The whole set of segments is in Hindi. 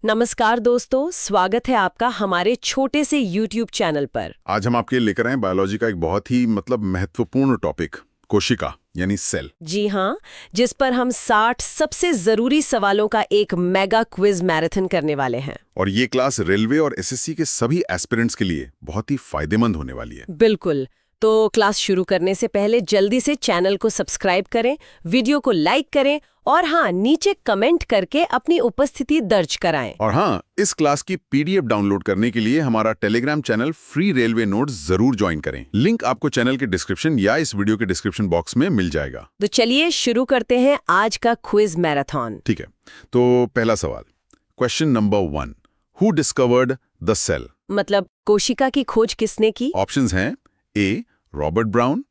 नमस्कार दोस्तों, स्वागत है आपका हमारे छोटे से YouTube चैनल पर। आज हम आपके लिए लेकर आए बायोलॉजी का एक बहुत ही महत्वपूर्ण टॉपिक, कोशिका यानी सेल। जी हाँ, जिस पर हम 60 सबसे जरूरी सवालों का एक मेगा क्विज मैराथन करने वाले हैं। और ये क्लास रेलवे और एसएससी के सभी एस्पिरेंट्स के लिए बहुत ही फायदेमंद होने वाली है। बिल्कुल। तो क्लास शुरू करने से पहले जल्दी से चैनल को सब्सक्राइब करें, वीडियो को लाइक करें और हाँ, नीचे कमेंट करके अपनी उपस्थिति दर्ज कराएं। और हाँ, इस क्लास की पीडीएफ डाउनलोड करने के लिए हमारा Telegram channel free railway notes जरूर ज्वाइन करें। लिंक आपको चैनल के डिस्क्रिप्शन या इस वीडियो के डिस्क्रिप्शन बॉक्स में मिल जाएगा। तो चलिए शुरू करते हैं आज का क्विज मैराथन। ठीक है, तो पहला सवाल, question number 1, who discovered the cell? मतलब कोशिका की खोज किसने की? ऑप्शंस हैं A Robert Brown,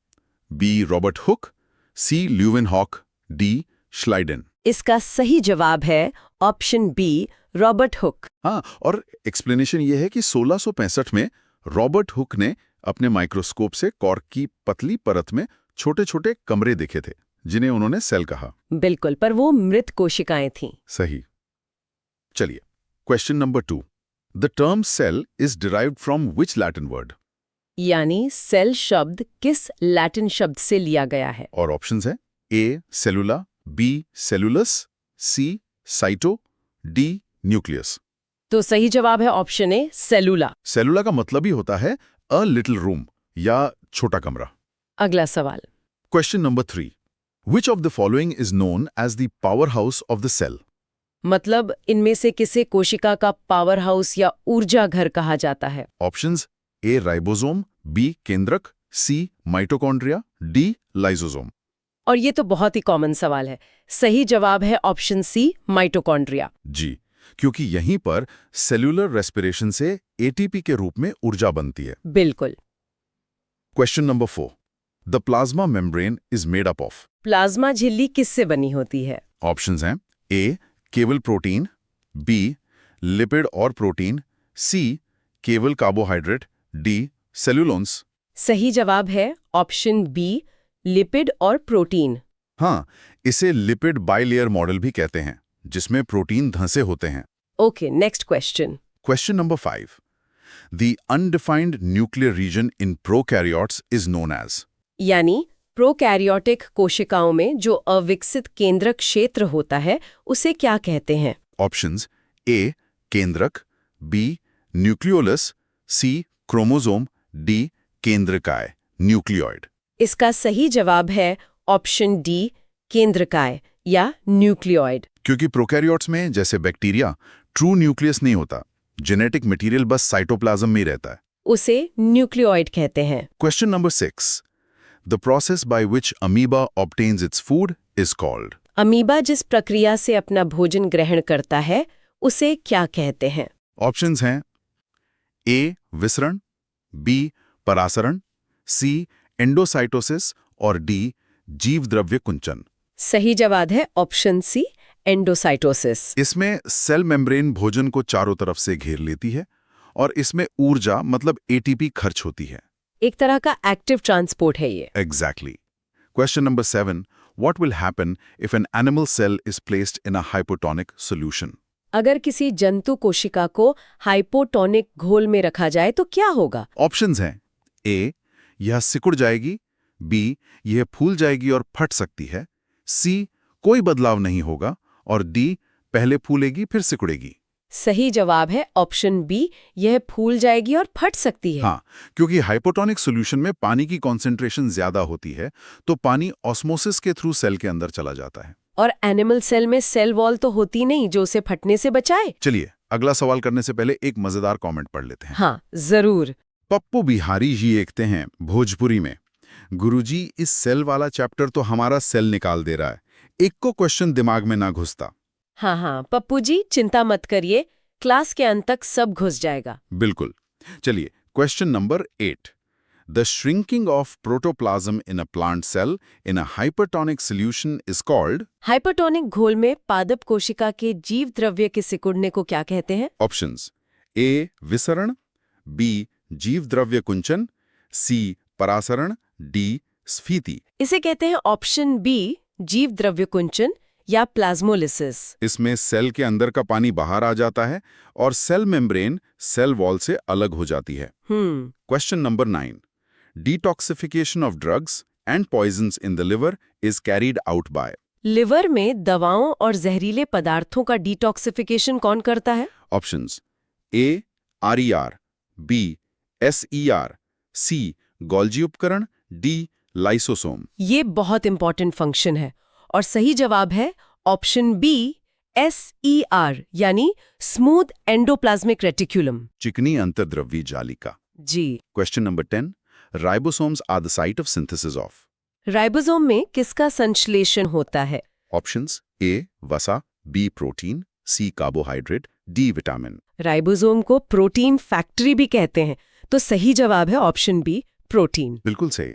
B Robert Hooke, C Leeuwenhoek, D Schleiden. इसका सही जवाब है ऑप्शन बी, रॉबर्ट हुक। हाँ, और एक्सप्लेनेशन ये है कि 1665 में रॉबर्ट हुक ने अपने माइक्रोस्कोप से कॉर्क की पतली परत में छोटे छोटे कमरे देखे थे, जिन्हें उन्होंने सेल कहा। बिल्कुल, पर वो मृत कोशिकाएं थीं। सही। चलिए, question number 2, the term cell is derived from which Latin word? यानी सेल शब्द किस लैटिन शब्द से लिया गया है? और ऑप्शंस हैं ए सेलुला, बी सेलुलस, सी साइटो, डी न्यूक्लियस। तो सही जवाब है ऑप्शन ए, सेलुला। सेलुला का मतलब ही होता है अ लिटिल रूम या छोटा कमरा। अगला सवाल। Question number 3, which of the following is known as the power house of the cell? मतलब इनमें से किसे कोशिका का पावर हाउस या ऊर्जा घर कहा जाता है? ऑप्शंस ए राइबोसोम, बी केंद्रक, सी माइटोकॉन्ड्रिया, डी लाइसोसोम। और ये तो बहुत ही कॉमन सवाल है। सही जवाब है ऑप्शन सी, माइटोकॉन्ड्रिया। जी, क्योंकि यहीं पर सेल्यूलर रेस्पिरेशन से एटीपी के रूप में ऊर्जा बनती है। बिल्कुल। Question number 4, the plasma membrane is made up of? Plasma झिल्ली किससे बनी होती है? ऑप्शंस हैं ए केवल प्रोटीन, बी लिपिड और प्रोटीन, सी केवल कार्बोहाइड्रेट, डी सेल्यूलोन्स। सही जवाब है ऑप्शन बी, लिपिड और प्रोटीन। हाँ, इसे लिपिड बाइलेयर मॉडल भी कहते हैं, जिसमें प्रोटीन धंसे होते हैं। Okay, next question. Question number 5, the undefined nuclear region in prokaryotes is known as? यानी प्रोकैरियोटिक कोशिकाओं में जो अविकसित केंद्रक क्षेत्र होता है, उसे क्या कहते हैं? ऑप्शंस ए केंद्रक, बी न्यूक्लियोलस, सी क्रोमोसोम, डी केंद्रकाय न्यूक्लियोइड। इसका सही जवाब है ऑप्शन डी, केंद्रकाय या न्यूक्लियोइड। क्योंकि प्रोकैरियोट्स में जैसे बैक्टीरिया ट्रू न्यूक्लियस नहीं होता, जेनेटिक मटेरियल बस साइटोप्लाज्म में ही रहता है। उसे न्यूक्लियोइड कहते हैं। Question number 6, the process by which amoeba obtains its food is called? Amoeba जिस प्रक्रिया से अपना भोजन ग्रहण करता है, उसे क्या कहते हैं? ऑप्शंस हैं ए विसरण, बी परासरण, सी एंडोसाइटोसिस और डी जीवद्रव्य कुंचन। सही जवाब है ऑप्शन सी, एंडोसाइटोसिस। इसमें सेल मेम्ब्रेन भोजन को चारों तरफ से घेर लेती है और इसमें ऊर्जा एटीपी खर्च होती है। एक तरह का एक्टिव ट्रांसपोर्ट है ये। Exactly. Question number 7, what will happen if an animal cell is placed in a hypotonic solution? अगर किसी जंतु कोशिका को हाइपोटोनिक घोल में रखा जाए तो क्या होगा? ऑप्शंस हैं ए यह सिकुड़ जाएगी, बी यह फूल जाएगी और फट सकती है, सी कोई बदलाव नहीं होगा और डी पहले फूलेगी फिर सिकुड़ेगी। सही जवाब है ऑप्शन बी, यह फूल जाएगी और फट सकती है। हाँ, क्योंकि हाइपोटोनिक सॉल्यूशन में पानी की कॉन्सेंट्रेशन ज्यादा होती है, तो पानी ऑस्मोसिस के थ्रू सेल के अंदर चला जाता है। और एनिमल सेल में सेल वॉल तो होती नहीं जो उसे फटने से बचाए। चलिए, अगला सवाल करने से पहले एक मजेदार कमेंट पढ़ लेते हैं। हाँ, जरूर। पप्पू बिहारी जी लिखते हैं भोजपुरी में, गुरुजी इस सेल वाला चैप्टर तो हमारा सेल निकाल दे रहा है, एक को क्वेश्चन दिमाग में ना घुसता। हाँ, पप्पू जी चिंता मत करिए, क्लास के अंत तक सब घुस जाएगा। बिल्कुल। चलिए, question number 8, the shrinking of protoplasm in a plant cell in a hypertonic solution is called? Hypertonic घोल में पादप कोशिका के जीव द्रव्य के सिकुड़ने को क्या कहते हैं? ऑप्शंस ए विसरण, बी जीवद्रव्य कुंचन, सी परासरण, डी स्फीति। इसे कहते हैं ऑप्शन बी, जीव द्रव्य कुंचन या प्लाज्मोलिसिस। इसमें सेल के अंदर का पानी बाहर आ जाता है और सेल मेम्ब्रेन सेल वॉल से अलग हो जाती है। Question number 9, detoxification of drugs and poisons in the liver is carried out by. Liver में दवाओं और जहरीले पदार्थों का डिटॉक्सिफिकेशन कौन करता है? Options A RER, B SER, C Golgi उपकरण, D लाइसोसोम। ये बहुत इंपॉर्टेंट फंक्शन है और सही जवाब है ऑप्शन बी SER यानी स्मूथ एंडोप्लाज्मिक रेटिक्यूलम। चिकनी अंतर्द्रव्यी जालिका। जी। Question number 10, ribosomes are the site of synthesis of. Ribosome में किसका संश्लेषण होता है? ऑप्शंस A वसा, B protein, C carbohydrate, D vitamin. Ribosome को प्रोटीन फैक्ट्री भी कहते हैं, तो सही जवाब है ऑप्शन बी प्रोटीन। बिल्कुल सही।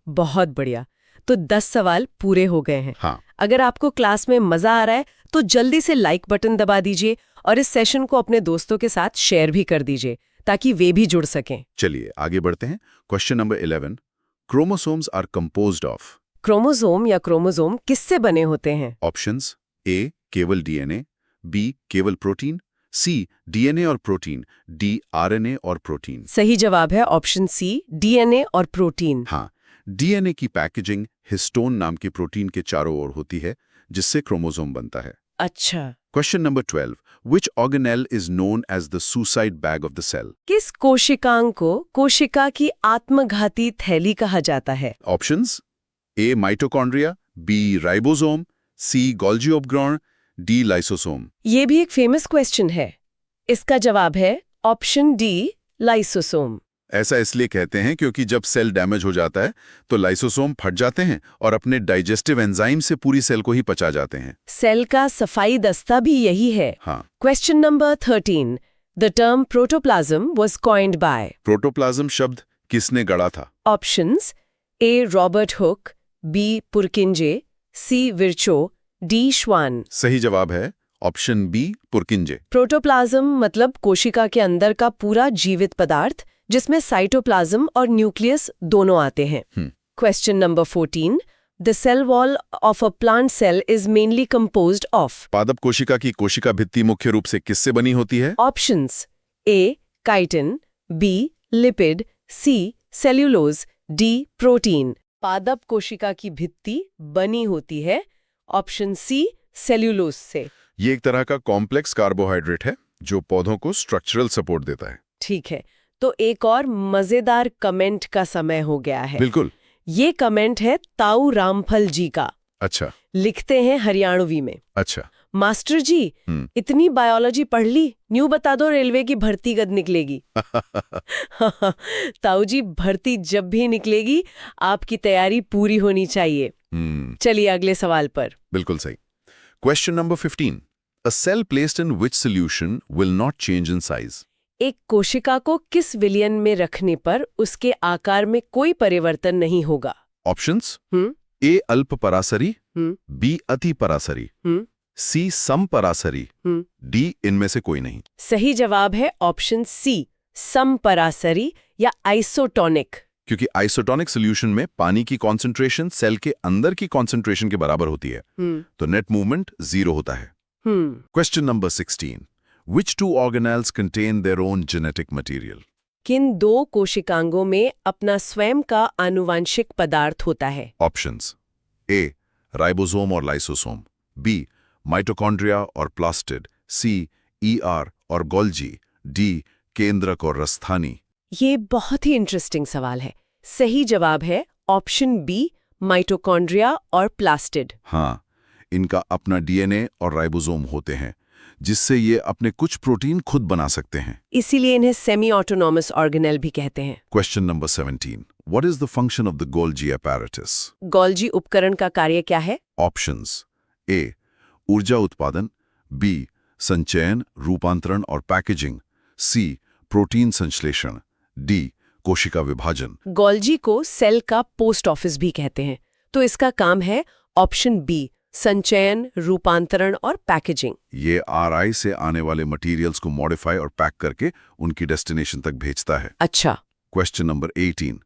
बहुत बढ़िया। तो 10 सवाल पूरे हो गए हैं। हाँ। अगर आपको क्लास में मजा आ रहा है तो जल्दी से लाइक बटन दबा दीजिए और इस सेशन को अपने दोस्तों के साथ शेयर भी कर दीजिए ताकि वे भी जुड़ सकें। चलिए आगे बढ़ते हैं। Question number 11, chromosomes are composed of. Chromosome या क्रोमोसोम किससे बने होते हैं? ऑप्शंस A केवल DNA, B केवल प्रोटीन, C DNA और प्रोटीन, D RNA और प्रोटीन। सही जवाब है ऑप्शन सी DNA और प्रोटीन। हाँ, DNA की पैकेजिंग हिस्टोन नाम के प्रोटीन के चारों ओर होती है जिससे क्रोमोसोम बनता है। अच्छा। Question number 12, which organelle is known as the suicide bag of the cell? किस कोशिकांग को कोशिका की आत्मघाती थैली कहा जाता है? Options A mitochondria, B ribosome, C Golgi उपकरण, D लाइसोसोम। ये भी एक फेमस क्वेश्चन है। इसका जवाब है ऑप्शन डी लाइसोसोम। ऐसा इसलिए कहते हैं क्योंकि जब सेल डैमेज हो जाता है तो लाइसोसोम फट जाते हैं और अपने डाइजेस्टिव एंजाइम से पूरी सेल को ही पचा जाते हैं। सेल का सफाई दस्ता भी यही है। हाँ। Question number 13, the term protoplasm was coined bye. Protoplasm शब्द किसने गढ़ा था? Options A Robert Hooke, B पुरकिंजे, C Virchow, D श्वान। सही जवाब है ऑप्शन B पुरकिंजे। प्रोटोप्लाज्म मतलब कोशिका के अंदर का पूरा जीवित पदार्थ जिसमें साइटोप्लाज्म और न्यूक्लियस दोनों आते हैं। Question number 14, the cell wall of a plant cell is mainly composed of. पादप कोशिका की कोशिका भित्ति मुख्य रूप से किससे बनी होती है? Options A chitin, B lipid, C cellulose, D protein. पादप कोशिका की भित्ति बनी होती है ऑप्शन C सेल्यूलोज से। ये एक तरह का कॉम्प्लेक्स कार्बोहाइड्रेट है जो पौधों को स्ट्रक्चरल सपोर्ट देता है। ठीक है, तो एक और मजेदार कमेंट का समय हो गया है। बिल्कुल। ये कमेंट है ताऊ रामफल जी का। अच्छा। लिखते हैं हरियाणवी में। अच्छा। मास्टर जी, इतनी बायोलॉजी पढ़ ली, न्यू बता दो रेलवे की भर्ती कब निकलेगी? ताऊ जी, भर्ती जब भी निकलेगी आपकी तैयारी पूरी होनी चाहिए। चलिए अगले सवाल पर। बिल्कुल सही। Question number 15, a cell placed in which solution will not change in size. एक कोशिका को किस विलयन में रखने पर उसके आकार में कोई परिवर्तन नहीं होगा? ऑप्शंस A अल्प परासरी, B अति परासरी, C सम परासरी, D इनमें से कोई नहीं। सही जवाब है ऑप्शन C सम परासरी या आइसोटोनिक। क्योंकि आइसोटोनिक सॉल्यूशन में पानी की कॉन्सेंट्रेशन सेल के अंदर की कॉन्सेंट्रेशन के बराबर होती है, तो नेट मूवमेंट 0 होता है। Question number 16, Which two organelles contain their own genetic material? किन दो कोशिकांगों में अपना स्वयं का आनुवंशिक पदार्थ होता है? ऑप्शंस A राइबोसोम और लाइसोसोम, B माइटोकॉन्ड्रिया और प्लास्टिड, C ER और गोल्जी, D केंद्रक और रस्थानी। ये बहुत ही इंटरेस्टिंग सवाल है। सही जवाब है ऑप्शन बी माइटोकॉन्ड्रिया और प्लास्टिड। हाँ, इनका अपना DNA और राइबोसोम होते हैं जिससे ये अपने कुछ प्रोटीन खुद बना सकते हैं। इसीलिए इन्हें सेमी ऑटोनॉमस ऑर्गेनेल भी कहते हैं। Question number 17, what is the function of the Golgi apparatus? Golgi उपकरण का कार्य क्या है? ऑप्शंस A ऊर्जा उत्पादन, B संचयन, रूपांतरण और पैकेजिंग, C प्रोटीन संश्लेषण, D कोशिका विभाजन। गोल्जी को सेल का पोस्ट ऑफिस भी कहते हैं, तो इसका काम है ऑप्शन बी संचयन, रूपांतरण और पैकेजिंग। ये RI से आने वाले मटेरियल्स को मॉडिफाई और पैक करके उनकी डेस्टिनेशन तक भेजता है। अच्छा। Question number 18,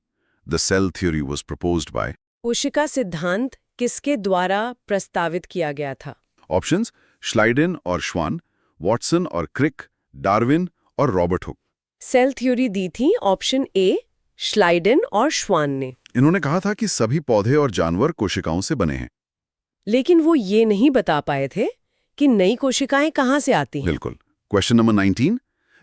the cell theory was proposed by. कोशिका सिद्धांत किसके द्वारा प्रस्तावित किया गया था? ऑप्शंस श्लाइडेन और श्वान, वॉटसन और क्रिक, डार्विन और रॉबर्ट हुक। सेल थ्योरी दी थी ऑप्शन ए, श्लाइडेन और श्वान ने। इन्होंने कहा था कि सभी पौधे और जानवर कोशिकाओं से बने हैं। लेकिन वो ये नहीं बता पाए थे कि नई कोशिकाएं कहाँ से आती हैं। बिल्कुल। Question number 19,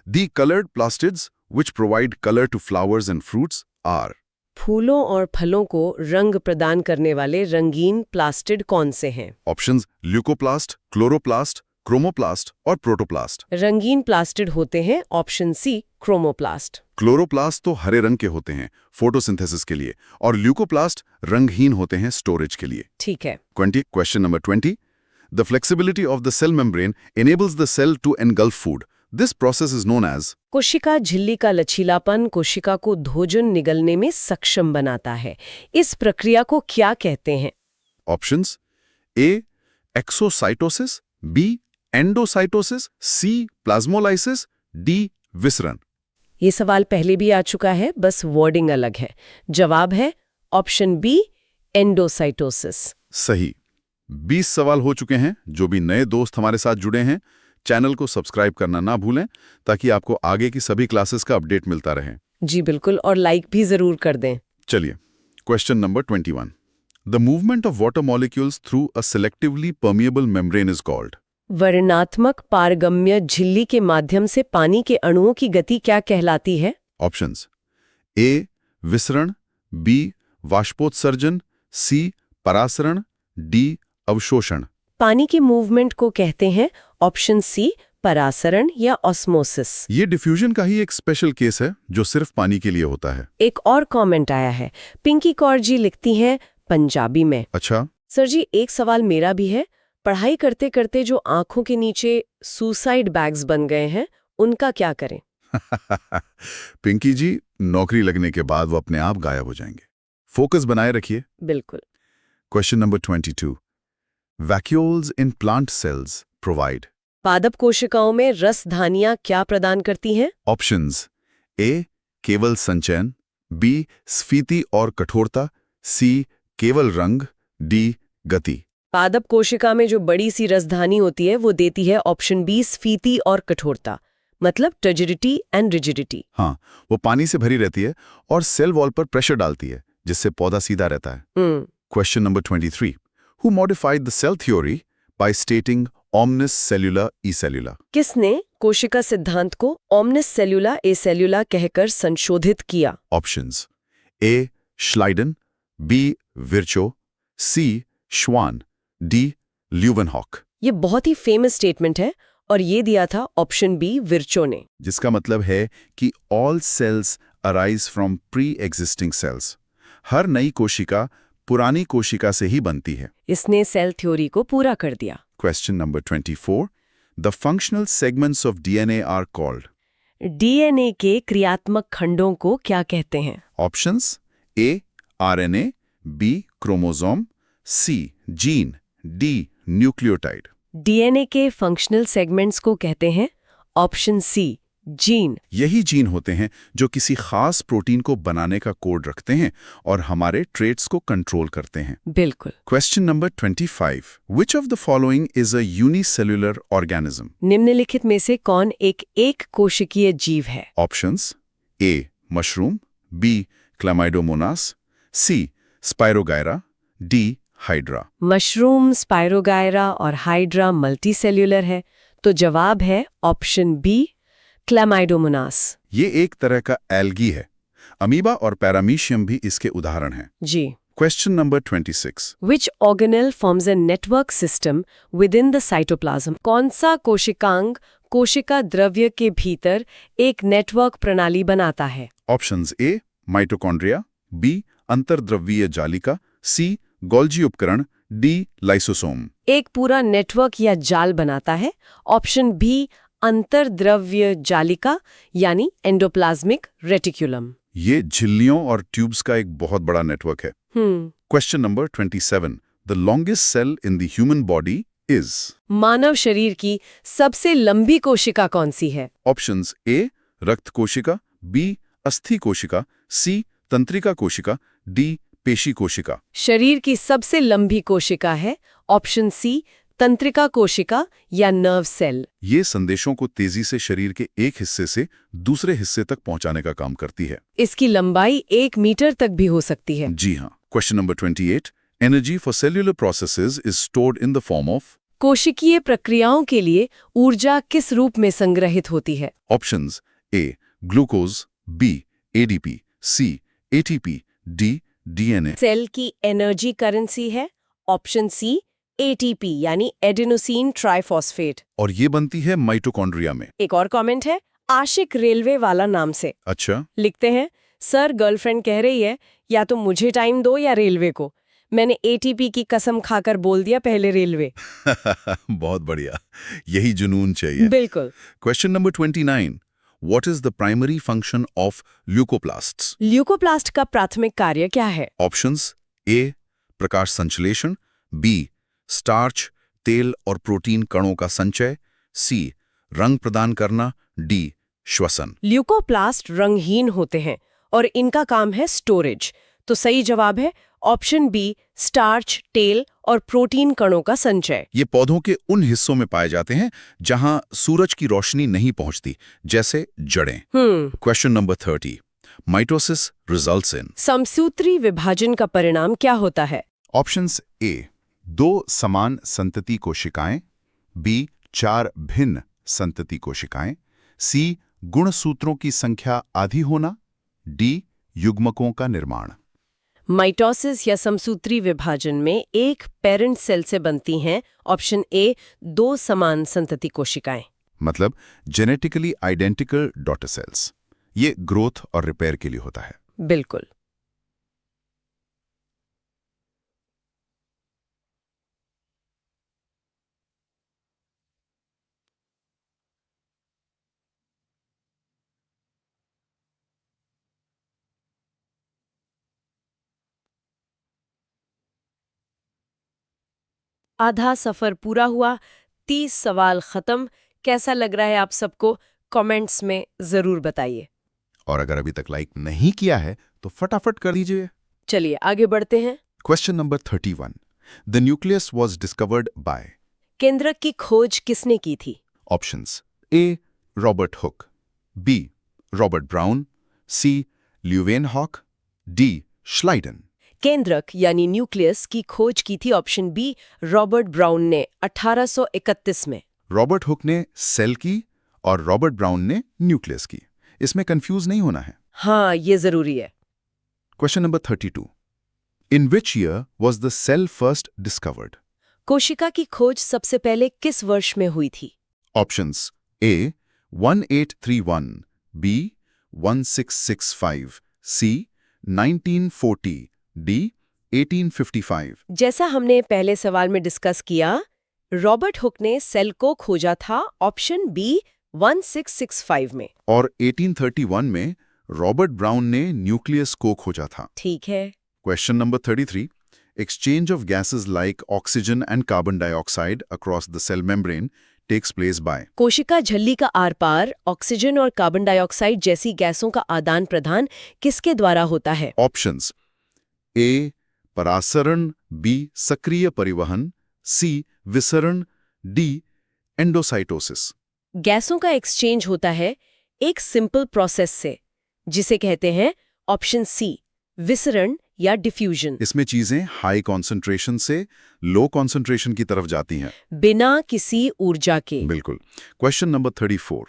the coloured plastids which provide colour to flowers and fruits are. फूलों और फलों को रंग प्रदान करने वाले रंगीन प्लास्टिड कौन से हैं? ऑप्शंस ल्यूकोप्लास्ट, क्लोरोप्लास्ट, क्रोमोप्लास्ट और प्रोटोप्लास्ट। रंगीन प्लास्टिड होते हैं ऑप्शन सी, क्रोमोप्लास्ट। क्लोरोप्लास्ट तो हरे रंग के होते हैं फोटोसिंथेसिस के लिए, और ल्यूकोप्लास्ट रंगहीन होते हैं स्टोरेज के लिए। ठीक है। Question number 20. The flexibility of the cell membrane enables the cell to engulf food. This process is known as. कोशिका झिल्ली का लचीलापन कोशिका को भोजन निगलने में सक्षम बनाता है। इस प्रक्रिया को क्या कहते हैं? Options A. Exocytosis, B. Endocytosis, C. Plasmolysis, D. विसरण। ये सवाल पहले भी आ चुका है, बस वर्डिंग अलग है। जवाब है ऑप्शन बी, एंडोसाइटोसिस। सही। 20 सवाल हो चुके हैं। जो भी नए दोस्त हमारे साथ जुड़े हैं, चैनल को सब्सक्राइब करना ना भूलें ताकि आपको आगे की सभी क्लासेस का अपडेट मिलता रहे। जी बिल्कुल, और लाइक भी जरूर कर दें। चलिए, question number 21. The movement of water molecules through a selectively permeable membrane is called. वर्णात्मक पारगम्य झिल्ली के माध्यम से पानी के अणुओं की गति क्या कहलाती है? ऑप्शंस ए. विसरण, बी. वाष्पोत्सर्जन, सी. परासरण, डी. अवशोषण। पानी के मूवमेंट को कहते हैं ऑप्शन सी, परासरण या ऑस्मोसिस। ये डिफ्यूजन का ही एक स्पेशल केस है जो सिर्फ पानी के लिए होता है। एक और कमेंट आया है, पिंकी कौर जी लिखती हैं पंजाबी में। अच्छा। सर जी, एक सवाल मेरा भी है। पढ़ाई करते करते जो आंखों के नीचे सुसाइड बैग्स बन गए हैं, उनका क्या करें? पिंकी जी, नौकरी लगने के बाद वो अपने आप गायब हो जाएंगे। फोकस बनाए रखिए। बिल्कुल। Question number 22. Vacuoles in plant cells provide. पादप कोशिकाओं में रसधानियां क्या प्रदान करती हैं? ऑप्शंस ए. केवल संचयन, बी. स्फीति और कठोरता, सी. केवल रंग, डी. गति। पादप कोशिका में जो बड़ी सी रसधानी होती है वो देती है ऑप्शन बी, स्फीति और कठोरता, मतलब टर्जिडिटी एंड रिजिडिटी। हाँ, वो पानी से भरी रहती है और सेल वॉल पर प्रेशर डालती है, जिससे पौधा सीधा रहता है। Question number 23. Who modified the cell theory by stating omnis cellula ecellula? किसने कोशिका सिद्धांत को omnis cellula acellula कहकर संशोधित किया? Options A. Schleiden, B. Virchow, C. Schwann, D. Leeuwenhoek. ये बहुत ही फेमस स्टेटमेंट है और ये दिया था ऑप्शन बी, विर्चो ने। जिसका मतलब है कि all cells arise from pre-existing cells. हर नई कोशिका पुरानी कोशिका से ही बनती है। इसने सेल थ्योरी को पूरा कर दिया। Question number 24. The functional segments of DNA are called. DNA के क्रियात्मक खंडों को क्या कहते हैं? Options A. RNA, B. Chromosome, C. Gene, D. Nucleotide. DNA के फंक्शनल सेगमेंट्स को कहते हैं ऑप्शन सी, जीन। यही जीन होते हैं जो किसी खास प्रोटीन को बनाने का कोड रखते हैं और हमारे ट्रेट्स को कंट्रोल करते हैं। बिल्कुल। Question number 25. Which of the following is a unicellular organism? निम्नलिखित में से कौन एक कोशिकीय जीव है? Options A. Mushroom, B. Chlamydomonas, C. Spirogyra, D. Hydra. Mushroom, spirogyra और हाइड्रा मल्टीसेल्यूलर है, तो जवाब है ऑप्शन बी, क्लैमाइडोमोनास। ये एक तरह का एल्गी है। अमीबा और पैरामीशियम भी इसके उदाहरण हैं। जी। Question number 26. Which organelle forms a network system within the cytoplasm? कौन सा कोशिकांग कोशिका द्रव्य के भीतर एक नेटवर्क प्रणाली बनाता है? Options A. Mitochondria, B. अंतर्द्रव्यीय जालिका, सी. गोल्जी उपकरण, डी. लाइसोसोम। एक पूरा नेटवर्क या जाल बनाता है। ऑप्शन बी, अंतर्द्रव्य जालिका यानी एंडोप्लाज्मिक रेटिकुलम। ये झिल्लियों और ट्यूब्स का एक बहुत बड़ा नेटवर्क है। Question number 27. The longest cell in the human body is. मानव शरीर की सबसे लंबी कोशिका कौन सी है? Options A. रक्त कोशिका, बी. अस्थि कोशिका, सी. तंत्रिका कोशिका, डी. पेशी कोशिका। शरीर की सबसे लंबी कोशिका है ऑप्शन सी, तंत्रिका कोशिका या नर्व सेल। ये संदेशों को तेजी से शरीर के एक हिस्से से दूसरे हिस्से तक पहुंचाने का काम करती है। इसकी लंबाई 1 मीटर तक भी हो सकती है। जी हाँ। Question number 28, energy for cellular processes is stored in the form of. कोशिकीय प्रक्रियाओं के लिए ऊर्जा किस रूप में संग्रहित होती है? Options A glucose, B ADP, C ATP, D DNA. Cell की एनर्जी करेंसी है ऑप्शन सी एटीपी यानी एडेनोसिन ट्राइफॉस्फेट। और ये बनती है माइटोकॉन्ड्रिया में। एक और कमेंट है आशिक रेलवे वाला नाम से। अच्छा। लिखते हैं, सर गर्लफ्रेंड कह रही है या तो मुझे टाइम दो या रेलवे को। मैंने एटीपी की कसम खाकर बोल दिया पहले रेलवे। बहुत बढ़िया, यही जुनून चाहिए। बिल्कुल। Question number 29, what is the primary function of leucoplasts? Leucoplast का प्राथमिक कार्य क्या है? ऑप्शंस ए प्रकाश संश्लेषण, बी स्टार्च तेल और प्रोटीन कणों का संचय, सी रंग प्रदान करना, डी श्वसन। ल्यूकोप्लास्ट रंगहीन होते हैं और इनका काम है स्टोरेज। तो सही जवाब है ऑप्शन बी स्टार्च तेल और प्रोटीन कणों का संचय। ये पौधों के उन हिस्सों में पाए जाते हैं जहां सूरज की रोशनी नहीं पहुंचती, जैसे जड़ें। Question number 30, mitosis results in. समसूत्री विभाजन का परिणाम क्या होता है? ऑप्शंस ए 2 समान संतति कोशिकाएं, बी 4 भिन्न संतति कोशिकाएं, सी गुणसूत्रों की संख्या आधी होना, डी युग्मकों का निर्माण। माइटोसिस या समसूत्री विभाजन में एक पेरेंट सेल से बनती हैं ऑप्शन ए 2 समान संतति कोशिकाएं। मतलब जेनेटिकली आइडेंटिकल डॉटर सेल्स। ये ग्रोथ और रिपेयर के लिए होता है। बिल्कुल। आधा सफर पूरा हुआ, 30 सवाल खत्म। कैसा लग रहा है आप सबको? कमेंट्स में जरूर बताइए। और अगर अभी तक लाइक नहीं किया है तो फटाफट कर दीजिए। चलिए आगे बढ़ते हैं। Question number 31, the nucleus was discovered by. केंद्रक की खोज किसने की थी? Options A Robert Hooke, B Robert Brown, C Leeuwenhoek, D Schleiden. केंद्रक यानी न्यूक्लियस की खोज की थी ऑप्शन बी रॉबर्ट ब्राउन ने 1831 में। रॉबर्ट हुक ने सेल की और रॉबर्ट ब्राउन ने न्यूक्लियस की। इसमें कंफ्यूज नहीं होना है। हाँ, ये जरूरी है। Question number 32, in which year was the cell first discovered? कोशिका की खोज सबसे पहले किस वर्ष में हुई थी? Options A 1831, B 1665, C 1940, D 1855। जैसा हमने पहले सवाल में डिस्कस किया, रॉबर्ट हुक ने सेल को खोजा था ऑप्शन बी 1665 में। और 1831 में रॉबर्ट ब्राउन ने न्यूक्लियस को खोजा था। ठीक है। Question number 33, exchange of gases like oxygen and carbon dioxide across the cell membrane takes place by. कोशिका झिल्ली का आर पार ऑक्सीजन और कार्बन डाइऑक्साइड जैसी गैसों का आदान प्रदान किसके द्वारा होता है? ऑप्शंस ए परासरण, बी सक्रिय परिवहन, सी विसरण, डी एंडोसाइटोसिस। गैसों का एक्सचेंज होता है एक सिंपल प्रोसेस से, जिसे कहते हैं ऑप्शन सी विसरण या डिफ्यूजन। इसमें चीजें हाई कॉन्सेंट्रेशन से लो कॉन्सेंट्रेशन की तरफ जाती हैं बिना किसी ऊर्जा के। बिल्कुल। Question number 34,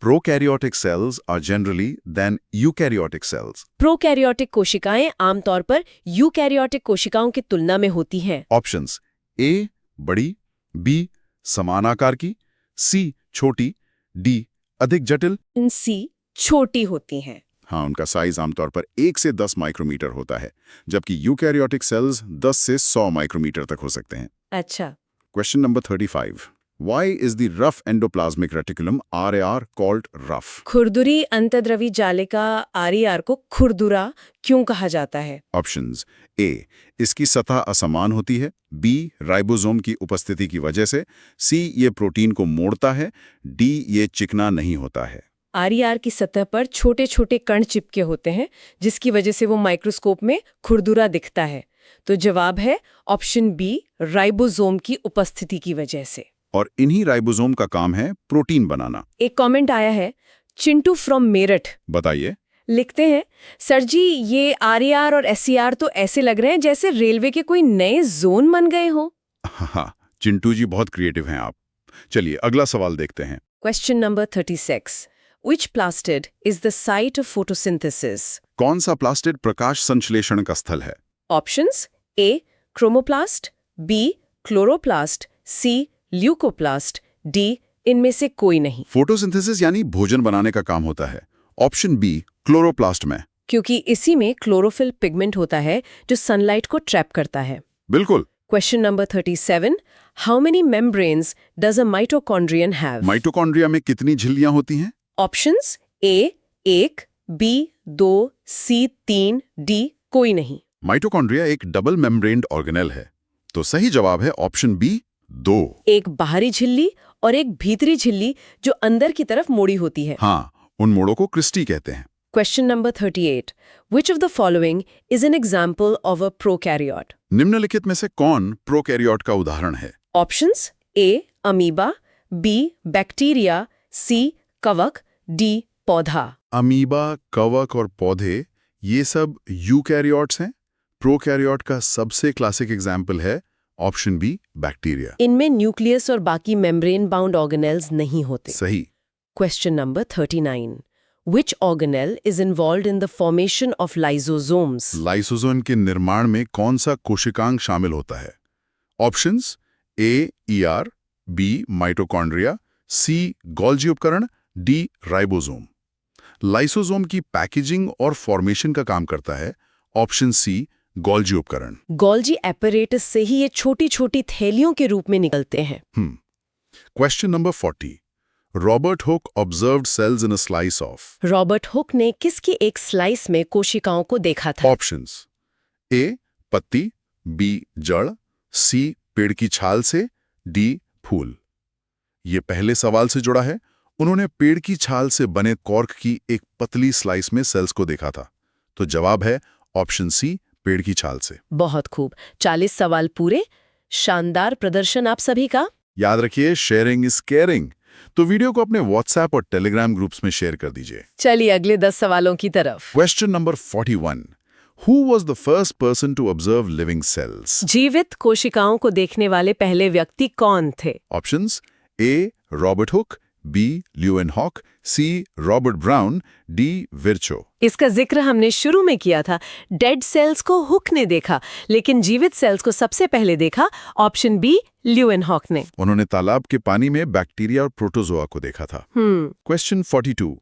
prokaryotic cells are generally than eukaryotic cells. Prokaryotic कोशिकाएं आमतौर पर यूकैरियोटिक कोशिकाओं की तुलना में होती हैं। ऑप्शंस ए बड़ी, बी समान आकार की, सी छोटी, डी अधिक जटिल। सी छोटी होती हैं। हाँ, उनका साइज आमतौर पर 1 से 10 माइक्रोमीटर होता है, जबकि यूकैरियोटिक सेल्स 10 से 100 माइक्रोमीटर तक हो सकते हैं। अच्छा। Question number 35, Why is the rough endoplasmic reticulum RAR called rough? खुरदुरी अंतर्द्रवी जालिका RER को खुरदुरा क्यों कहा जाता है? ऑप्शंस ए इसकी सतह असमान होती है, बी राइबोसोम की उपस्थिति की वजह से, सी ये प्रोटीन को मोड़ता है, डी ये चिकना नहीं होता है। RER की सतह पर छोटे छोटे कण चिपके होते हैं, जिसकी वजह से वो माइक्रोस्कोप में खुरदुरा दिखता है। तो जवाब है ऑप्शन बी, राइबोसोम की उपस्थिति की वजह से। और इन्हीं राइबोसोम का काम है प्रोटीन बनाना। एक कमेंट आया है, चिंटू फ्रॉम मेरठ बताइए। लिखते हैं, सर जी ये आरईआर और एससीआर तो ऐसे लग रहे हैं जैसे रेलवे के कोई नए जोन बन गए हो। हाँ, चिंटू जी बहुत क्रिएटिव हैं आप। चलिए अगला सवाल देखते हैं। Question number 36, Which plastid is the site of photosynthesis? कौन सा प्लास्टिड प्रकाश संश्लेषण का स्थल है? Options A chromoplast, B chloroplast, C leucoplast, D इनमें से कोई नहीं। फोटोसिंथेसिस यानी भोजन बनाने का काम होता है। ऑप्शन बी क्लोरोप्लास्ट में। क्योंकि इसी में क्लोरोफिल पिगमेंट होता है जो सनलाइट को ट्रैप करता है। बिल्कुल। Question number 37, how many membranes does a mitochondrion have? Mitochondria में कितनी झिल्लियां होती हैं? Options A 1, B 2, C 3, D कोई नहीं। माइटोकॉन्ड्रिया एक डबल मेम्ब्रेन्ड ऑर्गेनेल है, तो सही जवाब है ऑप्शन बी 2। एक बाहरी झिल्ली और एक भीतरी झिल्ली जो अंदर की तरफ मोड़ी होती है। हाँ, उन मोड़ों को क्रिस्टी कहते हैं। Question number 38, Which of the following is an example of a prokaryote? निम्नलिखित में से कौन प्रोकैरियोट का उदाहरण है? Options A amoeba, B bacteria, C कवक, डी पौधा। अमीबा, कवक और पौधे ये सब यूकैरियोट्स हैं। प्रोकैरियोट का सबसे क्लासिक एग्जाम्पल है ऑप्शन बी बैक्टीरिया। इनमें न्यूक्लियस और बाकी मेम्ब्रेन बाउंड ऑर्गेनेल्स नहीं होते। सही। Question number 39, Which organelle is involved in the formation of lysosomes? Lysosome के निर्माण में कौन सा कोशिकांग शामिल होता है? Options A ER, B mitochondria, C Golgi उपकरण, डी राइबोसोम। लाइसोसोम की पैकेजिंग और फॉर्मेशन का काम करता है ऑप्शन सी गोल्जी उपकरण। गोल्जी एपरेटस से ही ये छोटी छोटी थैलियों के रूप में निकलते हैं। Question number 40, Robert Hooke observed cells in a slice of. Robert Hooke ने किसकी एक स्लाइस में कोशिकाओं को देखा था? ऑप्शंस ए पत्ती, बी जड़, सी पेड़ की छाल से, डी फूल। ये पहले सवाल से जुड़ा है। उन्होंने पेड़ की छाल से बने कॉर्क की एक पतली स्लाइस में सेल्स को देखा था, तो जवाब है ऑप्शन सी पेड़ की छाल से। बहुत खूब, 40 सवाल पूरे। शानदार प्रदर्शन आप सभी का। याद रखिए, शेयरिंग इज केयरिंग। तो वीडियो को अपने व्हाट्सएप और टेलीग्राम ग्रुप्स में शेयर कर दीजिए। चलिए अगले 10 सवालों की तरफ। Question number 41, Who was the first person to observe living cells? जीवित कोशिकाओं को देखने वाले पहले व्यक्ति कौन थे? Options A Robert Hooke, B Leeuwenhoek, C Robert Brown, D Virchow. इसका जिक्र हमने शुरू में किया था। डेड सेल्स को हुक ने देखा, लेकिन जीवित सेल्स को सबसे पहले देखा ऑप्शन बी ल्यूएनहॉक ने। उन्होंने तालाब के पानी में बैक्टीरिया और प्रोटोजोआ को देखा था। Question 42,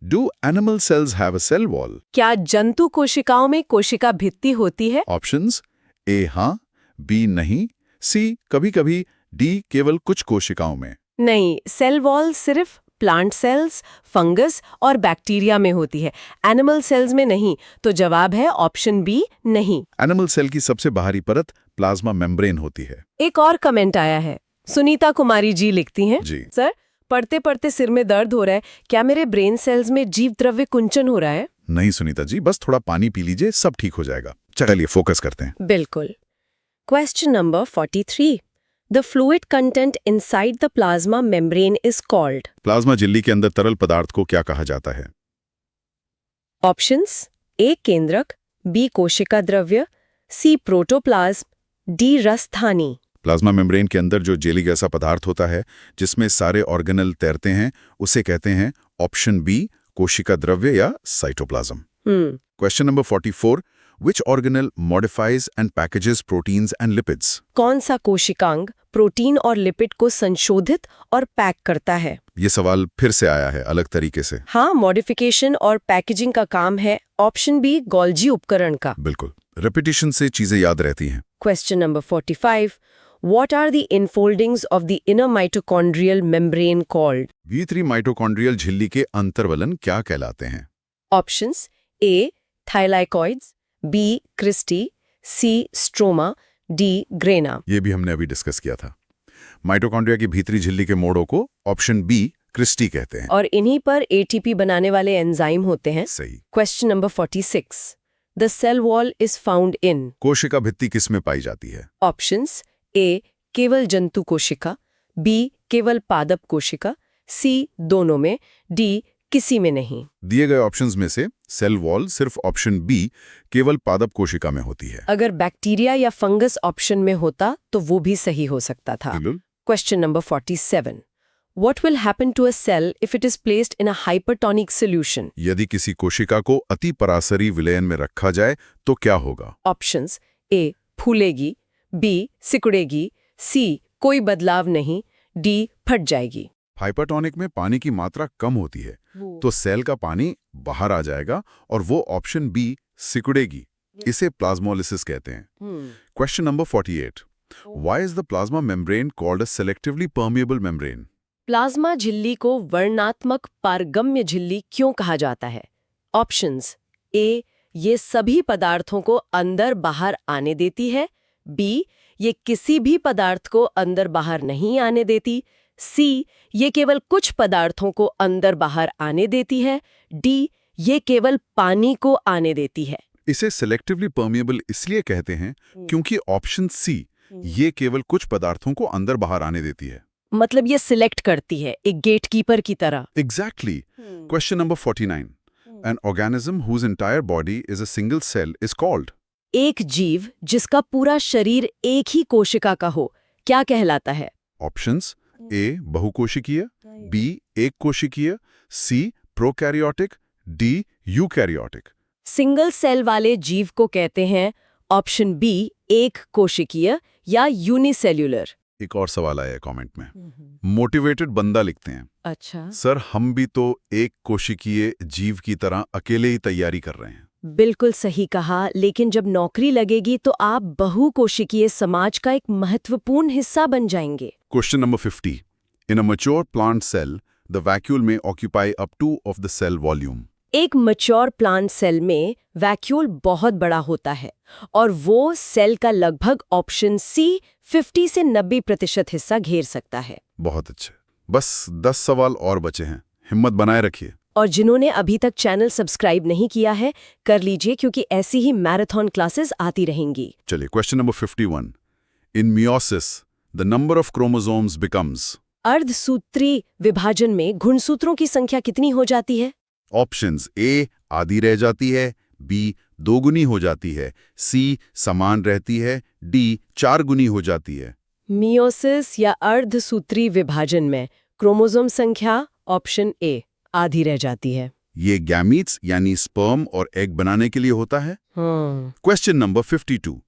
Do animal cells have a cell wall? क्या जंतु कोशिकाओं में कोशिका भित्ति होती है? ऑप्शंस ए हाँ, बी नहीं, सी कभी-कभी, डी केवल कुछ कोशिकाओं में। नहीं, सेल वॉल सिर्फ प्लांट सेल्स, फंगस और बैक्टीरिया में होती है, एनिमल सेल्स में नहीं। तो जवाब है ऑप्शन बी नहीं। एनिमल सेल की सबसे बाहरी परत प्लाज्मा मेम्ब्रेन होती है। एक और कमेंट आया है, सुनीता कुमारी जी लिखती हैं, जी सर पढ़ते पढ़ते सिर में दर्द हो रहा है, क्या मेरे ब्रेन सेल्स में जीव द्रव्य कुंचन हो रहा है? नहीं सुनीता जी, बस थोड़ा पानी पी लीजिए, सब ठीक हो जाएगा। चलिए फोकस करते हैं। बिल्कुल। Question number 43, The fluid content inside the plasma membrane is called? Plasma झिल्ली के अंदर तरल पदार्थ को क्या कहा जाता है? ऑप्शंस ए केंद्रक, बी कोशिका द्रव्य, सी प्रोटोप्लाज्म, डी रसधानी। प्लाज्मा मेम्ब्रेन के अंदर जो जेली जैसा पदार्थ होता है जिसमें सारे ऑर्गेनल तैरते हैं, उसे कहते हैं ऑप्शन बी कोशिका द्रव्य या cytoplasm. Question number 44, Which organelle modifies and packages proteins and lipids? कौन सा कोशिकांग प्रोटीन और लिपिड को संशोधित और पैक करता है? ये सवाल फिर से आया है अलग तरीके से। हाँ, मॉडिफिकेशन और पैकेजिंग का काम है ऑप्शन बी गोल्जी उपकरण का। बिल्कुल, रिपीटिशन से चीजें याद रहती हैं। Question number 45, What are the infoldings of the inner mitochondrial membrane called? भीतरी माइटोकॉन्ड्रियल झिल्ली के अंतर्वलन क्या कहलाते हैं? Options A thylakoids, B cristae, C stroma, D grana. ये भी हमने अभी डिस्कस किया था। माइटोकॉन्ड्रिया की भीतरी झिल्ली के मोड़ों को ऑप्शन बी क्रिस्टी कहते हैं और इन्हीं पर एटीपी बनाने वाले एंजाइम होते हैं। सही। Question number 46, the cell wall is found in? कोशिका भित्ति किस में पाई जाती है? ऑप्शंस: ए केवल जंतु कोशिका, बी केवल पादप कोशिका, सी दोनों में, डी किसी में नहीं। दिए गए ऑप्शंस में से सेल वॉल सिर्फ ऑप्शन बी केवल पादप कोशिका में होती है। अगर बैक्टीरिया या फंगस ऑप्शन में होता तो वो भी सही हो सकता था। Question number 47. What will happen to a cell if it is placed in a hypertonic solution? यदि किसी कोशिका को अति परासरी विलयन में रखा जाए तो क्या होगा? ऑप्शंस: ए फूलेगी, बी सिकुड़ेगी, सी कोई बदलाव नहीं, डी फट जाएगी। हाइपरटोनिक में पानी की मात्रा कम होती है तो सेल का पानी बाहर आ जाएगा और वो ऑप्शन बी सिकुड़ेगी। इसे प्लाज्मोलिसिस कहते हैं। Question number 48. Why is the plasma membrane called a selectively permeable membrane? Plasma झिल्ली को वर्णात्मक पारगम्य झिल्ली क्यों कहा जाता है? ऑप्शंस: ए ये सभी पदार्थों को अंदर बाहर आने देती है, बी ये किसी भी पदार्थ को अंदर बाहर नहीं आने देती, सी ये केवल कुछ पदार्थों को अंदर बाहर आने देती है, डी ये केवल पानी को आने देती है। इसे सेलेक्टिवली परमिएबल इसलिए कहते हैं क्योंकि ऑप्शन सी ये केवल कुछ पदार्थों को अंदर बाहर आने देती है। मतलब ये सिलेक्ट करती है, एक गेटकीपर की तरह। Exactly. Question number 49. An organism whose entire body is a single cell is called? एक जीव जिसका पूरा शरीर एक ही कोशिका का हो क्या कहलाता है? ऑप्शंस: ए बहुकोशिकीय, बी एक कोशिकीय, सी प्रोकैरियोटिक, डी यूकैरियोटिक। सिंगल सेल वाले जीव को कहते हैं ऑप्शन बी एक कोशिकीय या यूनिसेल्युलर। एक और सवाल आया है कमेंट में। मोटिवेटेड बंदा लिखते हैं, अच्छा सर हम भी तो एक कोशिकीय जीव की तरह अकेले ही तैयारी कर रहे हैं। बिल्कुल सही कहा, लेकिन जब नौकरी लगेगी तो आप बहुकोशिकीय समाज का एक महत्वपूर्ण हिस्सा बन जाएंगे। Question number 50. In a mature plant cell, the vacuole may occupy up to of the cell volume. एक मैच्योर प्लांट सेल में वैक्यूल बहुत बड़ा होता है और वो सेल का लगभग ऑप्शन सी 50 से 90% हिस्सा घेर सकता है। बहुत अच्छे। बस 10 सवाल और बचे हैं, हिम्मत बनाए रखिए। और जिन्होंने अभी तक चैनल सब्सक्राइब नहीं किया है कर लीजिए, क्योंकि ऐसी ही मैराथन क्लासेस आती रहेंगी। चलिए question number 51. In meiosis, the number of chromosomes becomes. अर्धसूत्री विभाजन में गुणसूत्रों की संख्या कितनी हो जाती है? ऑप्शंस: ए आधी रह जाती है, बी दोगुनी हो जाती है, सी समान रहती है, डी 4 गुनी हो जाती है। मियोसिस या अर्धसूत्री विभाजन में क्रोमोसोम संख्या ऑप्शन ए आधी रह जाती है। ये गैमीट्स यानी स्पर्म और एग बनाने के लिए होता है। Question number 52.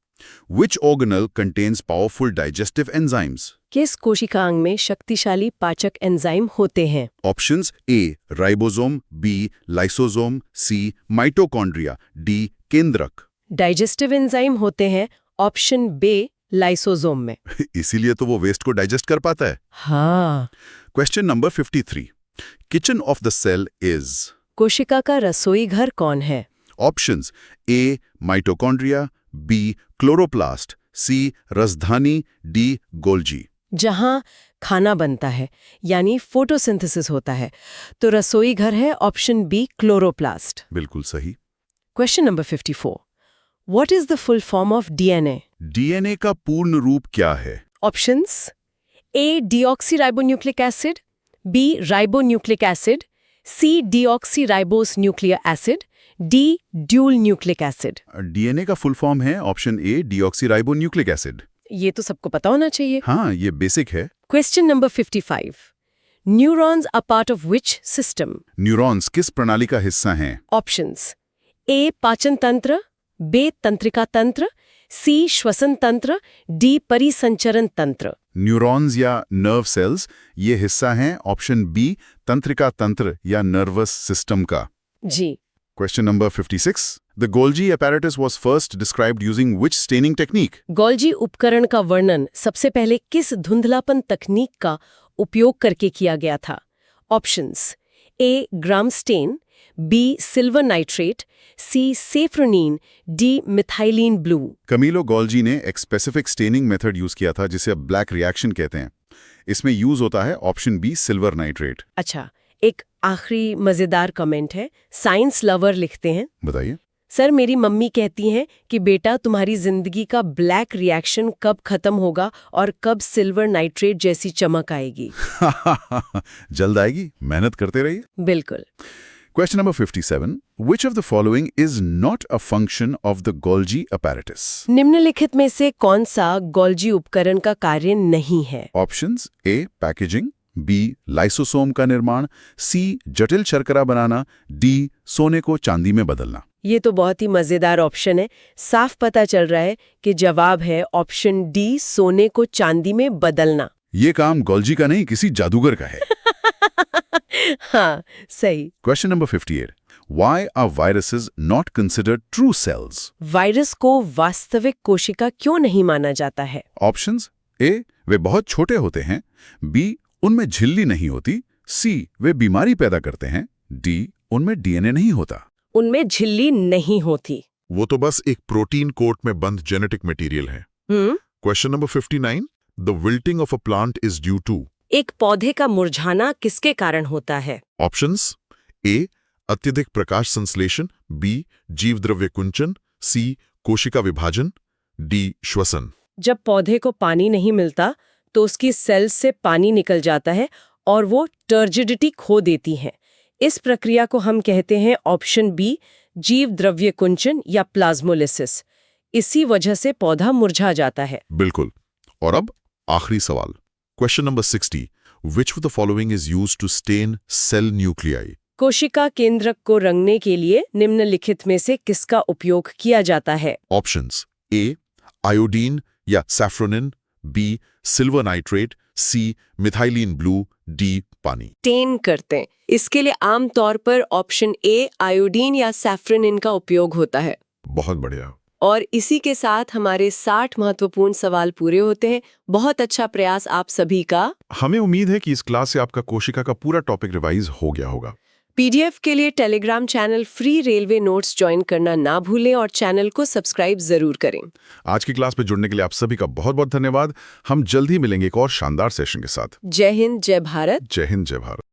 Which organelle contains powerful digestive enzymes? किस कोशिकांग में शक्तिशाली पाचक एंजाइम होते हैं? Options: A ribosome, B lysosome, C mitochondria, D केंद्रक। डाइजेस्टिव एंजाइम होते हैं ऑप्शन बी लाइसोसोम में। इसीलिए तो वो वेस्ट को डाइजेस्ट कर पाता है। हाँ। Question number 53. Kitchen of the cell is? कोशिका का रसोई घर कौन है? Options: A mitochondria, B chloroplast, C रसधानी, डी गोल्जी। जहां खाना बनता है यानी फोटोसिंथेसिस होता है, तो रसोई घर है ऑप्शन बी क्लोरोप्लास्ट। बिल्कुल सही। Question number 54. What is the full form of DNA? DNA का पूर्ण रूप क्या है? Options: A deoxyribonucleic acid, B ribonucleic acid, C deoxyribose nuclear acid, D dual nucleic acid. DNA का फुल फॉर्म है ऑप्शन ए डीऑक्सीराइबोन्यूक्लिक एसिड। ये तो सबको पता होना चाहिए। हाँ, ये बेसिक है। Question number 55. Neurons are part of which system? Neurons किस प्रणाली का हिस्सा हैं? ऑप्शंस: ए पाचन तंत्र, बी तंत्रिका तंत्र, सी श्वसन तंत्र, डी परिसंचरण तंत्र। न्यूरॉन्स या नर्व सेल्स ये हिस्सा हैं ऑप्शन बी तंत्रिका तंत्र या नर्वस सिस्टम का। जी। Question number 56. The Golgi apparatus was first described using which staining technique? Golgi उपकरण का वर्णन सबसे पहले किस धुंधलापन तकनीक का उपयोग करके किया गया था? ऑप्शंस: ए ग्राम स्टेन, बी सिल्वर नाइट्रेट, सी सेफ्रोनीन, डी मिथाइलिन ब्लू। कमीलो गोल्जी ने एक स्पेसिफिक स्टेनिंग मेथड यूज किया था जिसे अब ब्लैक रिएक्शन कहते हैं। इसमें यूज होता है ऑप्शन बी सिल्वर नाइट्रेट। अच्छा, एक आखिरी मजेदार कमेंट है, साइंस लवर लिखते हैं, बताइए। सर मेरी मम्मी कहती हैं कि बेटा तुम्हारी जिंदगी का ब्लैक रिएक्शन कब खत्म होगा और कब सिल्वर नाइट्रेट जैसी चमक आएगी। जल्द आएगी, मेहनत करते रहिए। बिल्कुल। Question number 57. Which of the following is not a function of the Golgi apparatus? निम्नलिखित में से कौन सा गोल्जी उपकरण का कार्य नहीं है? Options: A. Packaging, B. Lysosome का निर्माण, C. जटिल शर्करा बनाना, D. सोने को चांदी में बदलना। ये तो बहुत ही मजेदार ऑप्शन है। साफ पता चल रहा है कि जवाब है ऑप्शन डी, सोने को चांदी में बदलना। ये काम गोल्जी का नहीं, किसी जादूगर का है। हाँ, सही। Question number 58. Why are viruses not considered true cells? Virus को वास्तविक कोशिका क्यों नहीं माना जाता है? Options: A. वे बहुत छोटे होते हैं, B. उनमें झिल्ली नहीं होती, C. वे बीमारी पैदा करते हैं, D. उनमें डीएनए नहीं होता। उनमें झिल्ली नहीं होती। वो तो बस एक प्रोटीन कोट में बंद जेनेटिक मटेरियल है। Question number 59. The wilting of a plant is due to. एक पौधे का मुरझाना किसके कारण होता है? Options: A. अत्यधिक प्रकाश संश्लेषण, बी. जीव द्रव्य कुंचन, सी. कोशिका विभाजन, डी. श्वसन। जब पौधे को पानी नहीं मिलता तो उसकी सेल्स से पानी निकल जाता है और वो टर्जिडिटी खो देती हैं। इस प्रक्रिया को हम कहते हैं ऑप्शन बी, जीव द्रव्य कुंचन या प्लाज्मोलिसिस। इसी वजह से पौधा मुरझा जाता है। बिल्कुल। और अब आखिरी सवाल, question number 60. Which of the following is used to stain cell nuclei? कोशिका केंद्रक को रंगने के लिए निम्नलिखित में से किसका उपयोग किया जाता है? Options: A. आयोडीन या safranin, B. Silver nitrate, C. Methylene blue, D. पानी। टेन करते हैं। इसके लिए आमतौर पर ऑप्शन ए, आयोडीन या सैफ्रोनिन का उपयोग होता है। बहुत बढ़िया। और इसी के साथ हमारे 60 महत्वपूर्ण सवाल पूरे होते हैं। बहुत अच्छा प्रयास आप सभी का। हमें उम्मीद है कि इस क्लास से आपका कोशिका का पूरा टॉपिक रिवाइज हो गया होगा। पीडीएफ के लिए Telegram channel free railway notes join करना ना भूलें और चैनल को सब्सक्राइब जरूर करें। आज की क्लास में जुड़ने के लिए आप सभी का बहुत बहुत धन्यवाद। हम जल्द ही मिलेंगे एक और शानदार सेशन के साथ। जय हिंद, जय भारत। जय हिंद, जय भारत।